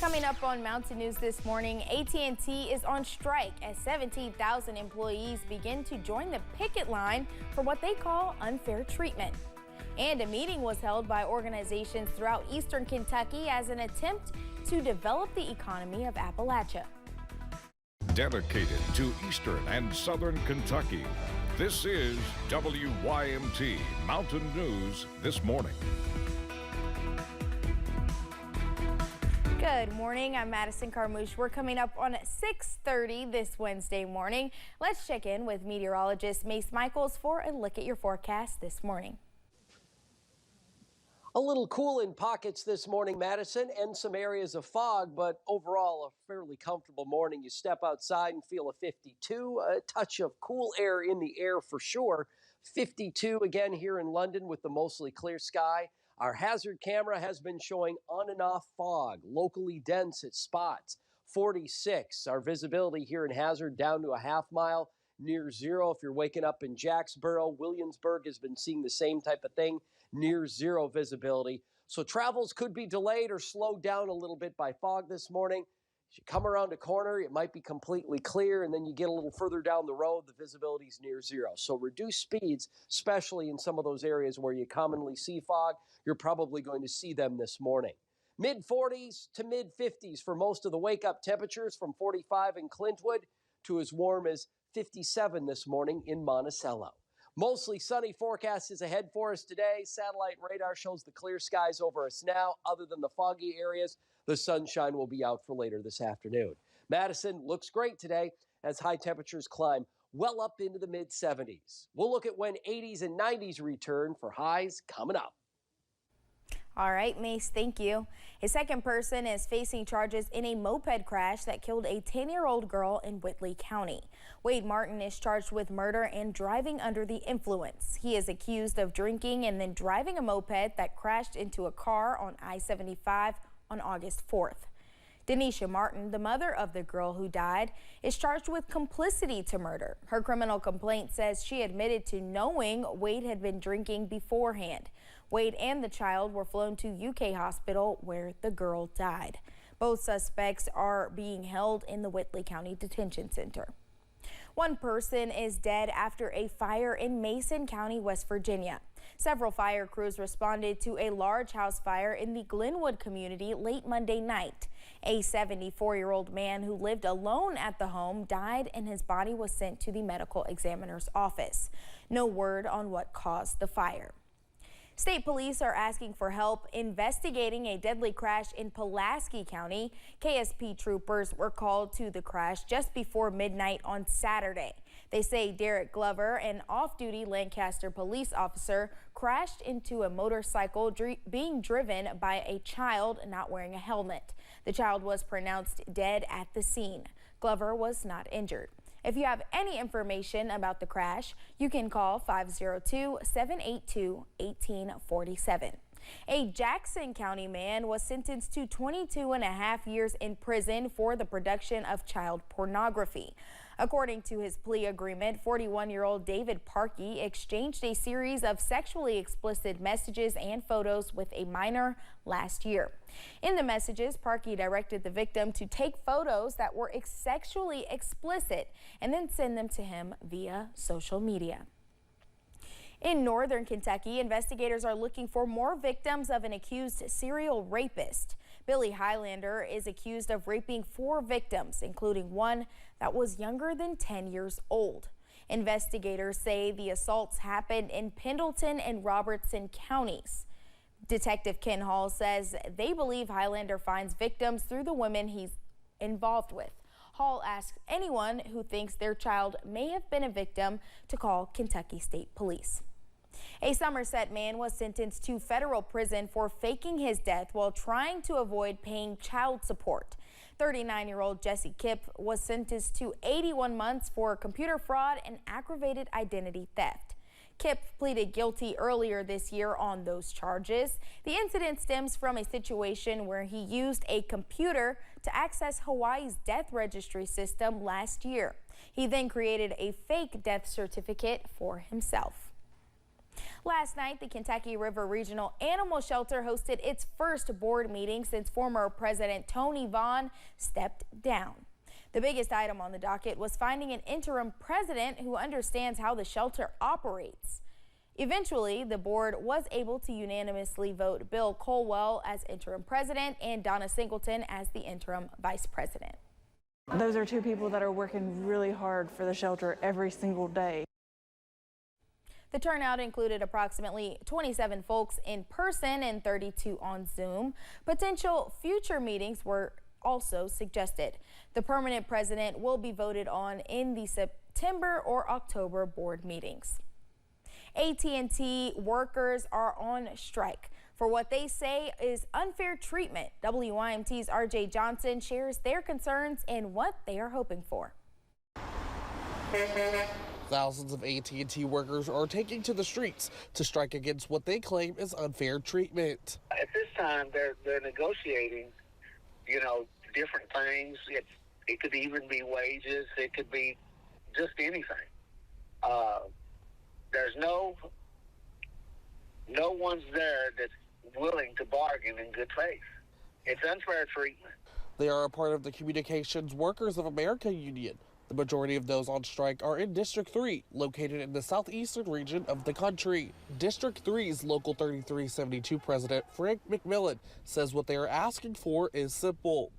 Coming up on Mountain News this morning, AT&T is on strike as 17,000 employees begin to join the picket line for what they call unfair treatment. And a meeting was held by organizations throughout eastern Kentucky as an attempt to develop the economy of Appalachia. Dedicated to eastern and southern Kentucky, this is WYMT Mountain News this morning. Good morning, I'm Madison Carmouche. We're coming up on 6:30 this Wednesday morning. Let's check in with meteorologist Mace Michaels for a look at your forecast this morning. A little cool in pockets this morning, Madison, and some areas of fog, but overall a fairly comfortable morning. You step outside and feel a 52, a touch of cool air in the air for sure. 52 again here in London with the mostly clear sky. Our hazard camera has been showing on and off fog, locally dense at spots. 46, our visibility here in Hazard down to a half mile, near zero. If you're waking up in Jacksboro, Williamsburg has been seeing the same type of thing, near zero visibility. So travels could be delayed or slowed down a little bit by fog this morning. As you come around a corner, it might be completely clear, and then you get a little further down the road, the visibility is near zero. So reduce speeds, especially in some of those areas where you commonly see fog. You're probably going to see them this morning. Mid-40s to mid-50s for most of the wake-up temperatures, from 45 in Clintwood to as warm as 57 this morning in Monticello. Mostly sunny forecast is ahead for us today. Satellite radar shows the clear skies over us now. Other than the foggy areas, the sunshine will be out for later this afternoon. Madison looks great today as high temperatures climb well up into the mid-70s. We'll look at when 80s and 90s return for highs coming up. All right, Mace, thank you. A second person is facing charges in a moped crash that killed a 10-year-old girl in Whitley County. Wade Martin is charged with murder and driving under the influence. He is accused of drinking and then driving a moped that crashed into a car on I-75 on August 4th. Denisha Martin, the mother of the girl who died, is charged with complicity to murder. Her criminal complaint says she admitted to knowing Wade had been drinking beforehand. Wade and the child were flown to UK hospital where the girl died. Both suspects are being held in the Whitley County Detention Center. One person is dead after a fire in Mason County, West Virginia. Several fire crews responded to a large house fire in the Glenwood community late Monday night. A 74-year-old man who lived alone at the home died and his body was sent to the medical examiner's office. No word on what caused the fire. State police are asking for help investigating a deadly crash in Pulaski County. KSP troopers were called to the crash just before midnight on Saturday. They say Derek Glover, an off-duty Lancaster police officer, crashed into a motorcycle being driven by a child not wearing a helmet. The child was pronounced dead at the scene. Glover was not injured. If you have any information about the crash, you can call 502-782-1847. A Jackson County man was sentenced to 22.5 years in prison for the production of child pornography. According to his plea agreement, 41-year-old David Parkey exchanged a series of sexually explicit messages and photos with a minor last year. In the messages, Parkey directed the victim to take photos that were sexually explicit and then send them to him via social media. In northern Kentucky, investigators are looking for more victims of an accused serial rapist. Billy Highlander is accused of raping 4 victims, including one that was younger than 10 years old. Investigators say the assaults happened in Pendleton and Robertson counties. Detective Ken Hall says they believe Highlander finds victims through the women he's involved with. Hall asks anyone who thinks their child may have been a victim to call Kentucky State Police. A Somerset man was sentenced to federal prison for faking his death while trying to avoid paying child support. 39-year-old Jesse Kipp was sentenced to 81 months for computer fraud and aggravated identity theft. Kipp pleaded guilty earlier this year on those charges. The incident stems from a situation where he used a computer to access Hawaii's death registry system last year. He then created a fake death certificate for himself. Last night, the Kentucky River Regional Animal Shelter hosted its first board meeting since former President Tony Vaughn stepped down. The biggest item on the docket was finding an interim president who understands how the shelter operates. Eventually, the board was able to unanimously vote Bill Colwell as interim president and Donna Singleton as the interim vice president. Those are two people that are working really hard for the shelter every single day. The turnout included approximately 27 folks in person and 32 on Zoom. Potential future meetings were also suggested. The permanent president will be voted on in the September or October board meetings. AT&T workers are on strike for what they say is unfair treatment. WYMT's RJ Johnson shares their concerns and what they are hoping for. Thousands of AT&T workers are taking to the streets to strike against what they claim is unfair treatment. At this time, they're negotiating, different things. It could even be wages. It could be just anything. There's no one's there that's willing to bargain in good faith. It's unfair treatment. They are a part of the Communications Workers of America Union. The majority of those on strike are in District 3, located in the southeastern region of the country. District 3's Local 3372 President Frank McMillan says what they are asking for is simple.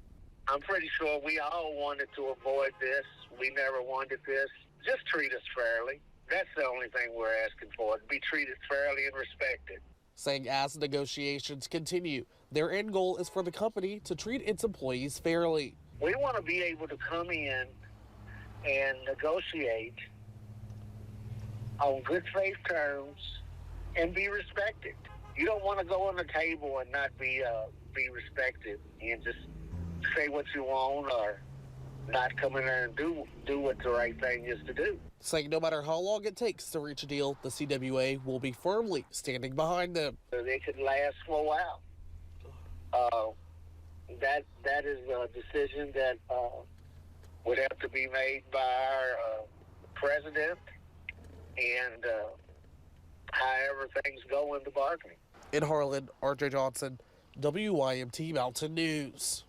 I'm pretty sure we all wanted to avoid this. We never wanted this. Just treat us fairly. That's the only thing we're asking for, to be treated fairly and respected. Saying as negotiations continue, their end goal is for the company to treat its employees fairly. We want to be able to come in and negotiate on good faith terms and be respected. You don't want to go on the table and not be respected and just say what you want or not come in there and do what the right thing is to do. Saying no matter how long it takes to reach a deal, the CWA will be firmly standing behind them. They could last for a while. That is a decision that would have to be made by our president and however things go in the bargaining. In Harlan, RJ Johnson, WYMT Mountain News.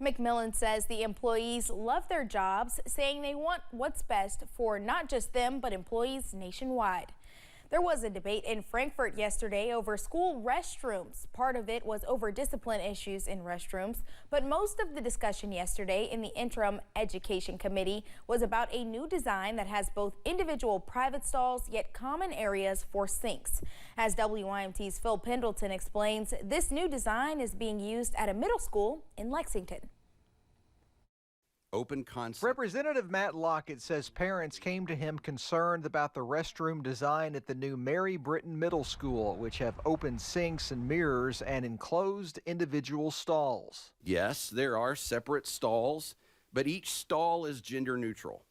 McMillan says the employees love their jobs, saying they want what's best for not just them, but employees nationwide. There was a debate in Frankfort yesterday over school restrooms. Part of it was over discipline issues in restrooms, but most of the discussion yesterday in the Interim Education Committee was about a new design that has both individual private stalls yet common areas for sinks. As WYMT's Phil Pendleton explains, this new design is being used at a middle school in Lexington. Open concept. Representative Matt Lockett says parents came to him concerned about the restroom design at the new Mary Britton Middle School, which have open sinks and mirrors and enclosed individual stalls. Yes, there are separate stalls, but each stall is gender neutral.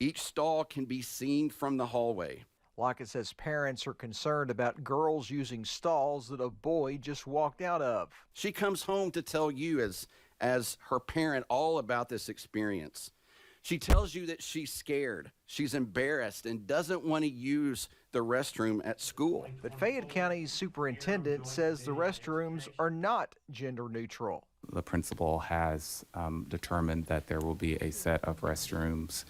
Each stall can be seen from the hallway. Lockett says parents are concerned about girls using stalls that a boy just walked out of. She comes home to tell you as her parent all about this experience. She tells you that she's scared, she's embarrassed, and doesn't want to use the restroom at school. But Fayette County's superintendent says the restrooms are not gender neutral. The principal has determined that there will be a set of restrooms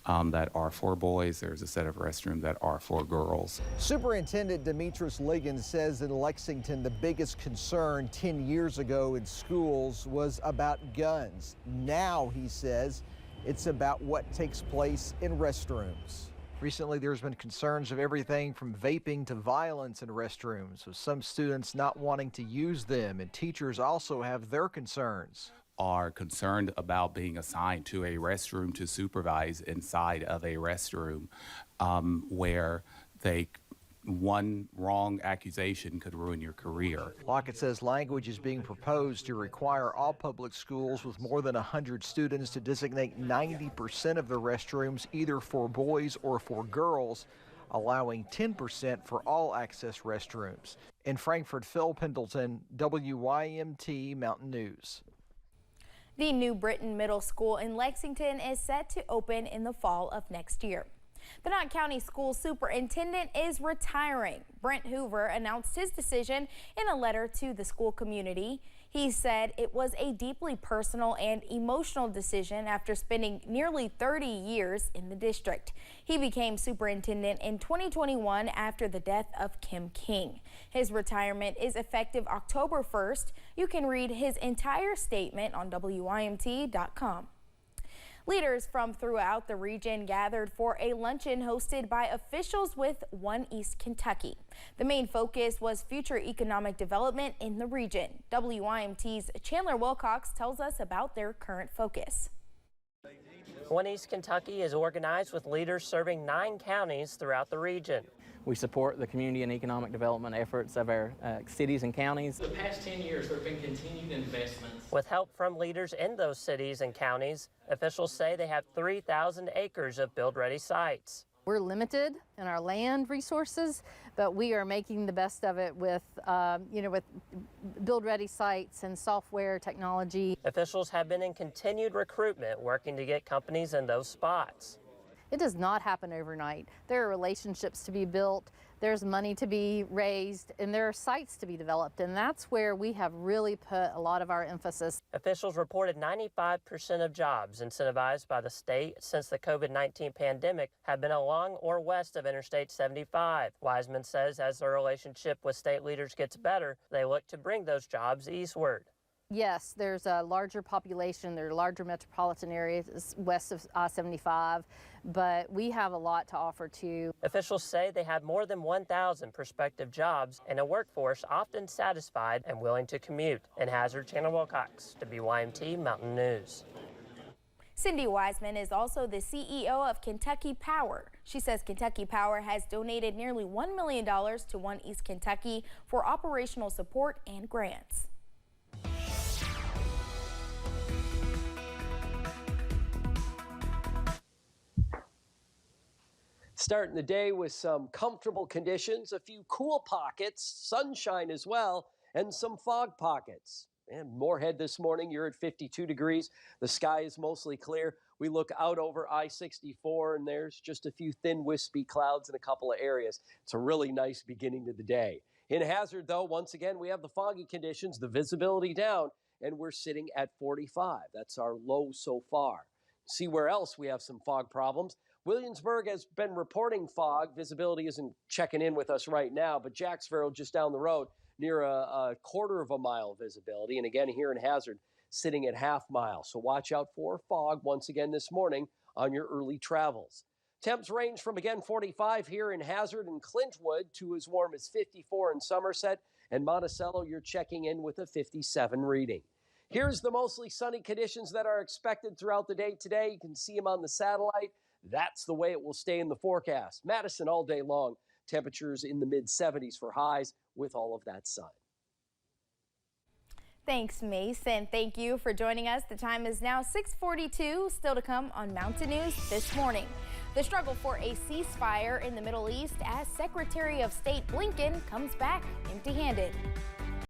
that are for boys. There's a set of restrooms that are for girls. Superintendent Demetrius Liggins says in Lexington the biggest concern 10 years ago in schools was about guns. Now, he says, it's about what takes place in restrooms. Recently, there's been concerns of everything from vaping to violence in restrooms, with some students not wanting to use them, and teachers also have their concerns. Are concerned about being assigned to a restroom to supervise inside of a restroom where one wrong accusation could ruin your career. Lockett says language is being proposed to require all public schools with more than 100 students to designate 90% of the restrooms either for boys or for girls, allowing 10% for all access restrooms. In Frankfort, Phil Pendleton, WYMT Mountain News. The new Britton Middle School in Lexington is set to open in the fall of next year. The Knott County School Superintendent is retiring. Brent Hoover announced his decision in a letter to the school community. He said it was a deeply personal and emotional decision after spending nearly 30 years in the district. He became superintendent in 2021 after the death of Kim King. His retirement is effective October 1st. You can read his entire statement on WYMT.com. Leaders from throughout the region gathered for a luncheon hosted by officials with One East Kentucky. The main focus was future economic development in the region. WYMT's Chandler Wilcox tells us about their current focus. One East Kentucky is organized with leaders serving 9 counties throughout the region. We support the community and economic development efforts of our cities and counties. The past 10 years, there have been continued investments. With help from leaders in those cities and counties, officials say they have 3,000 acres of build-ready sites. We're limited in our land resources, but we are making the best of it with, with build-ready sites and software technology. Officials have been in continued recruitment, working to get companies in those spots. It does not happen overnight. There are relationships to be built, there's money to be raised, and there are sites to be developed, and that's where we have really put a lot of our emphasis. Officials reported 95% of jobs incentivized by the state since the COVID-19 pandemic have been along or west of Interstate 75. Wiseman says as the relationship with state leaders gets better, they look to bring those jobs eastward. Yes, there's a larger population, there are larger metropolitan areas west of I-75, but we have a lot to offer too. Officials say they have more than 1,000 prospective jobs and a workforce often satisfied and willing to commute. In Hazard, Chandler Wilcox, WYMT Mountain News. Cindy Wiseman is also the CEO of Kentucky Power. She says Kentucky Power has donated nearly $1 million to One East Kentucky for operational support and grants. Starting the day with some comfortable conditions, a few cool pockets, sunshine as well, and some fog pockets. And Moorhead this morning, you're at 52 degrees. The sky is mostly clear. We look out over I-64, and there's just a few thin, wispy clouds in a couple of areas. It's a really nice beginning to the day. In Hazard, though, once again, we have the foggy conditions, the visibility down, and we're sitting at 45. That's our low so far. See where else we have some fog problems. Williamsburg has been reporting fog. Visibility isn't checking in with us right now, but Jacksboro just down the road near a quarter of a mile visibility. And again, here in Hazard, sitting at half mile. So watch out for fog once again this morning on your early travels. Temps range from, again, 45 here in Hazard and Clintwood to as warm as 54 in Somerset. And Monticello, you're checking in with a 57 reading. Here's the mostly sunny conditions that are expected throughout the day today. You can see them on the satellite. That's the way it will stay in the forecast. Madison all day long. Temperatures in the mid-70s for highs with all of that sun. Thanks, Mace, and thank you for joining us. The time is now 6:42. Still to come on Mountain News this morning. The struggle for a ceasefire in the Middle East as Secretary of State Blinken comes back empty-handed.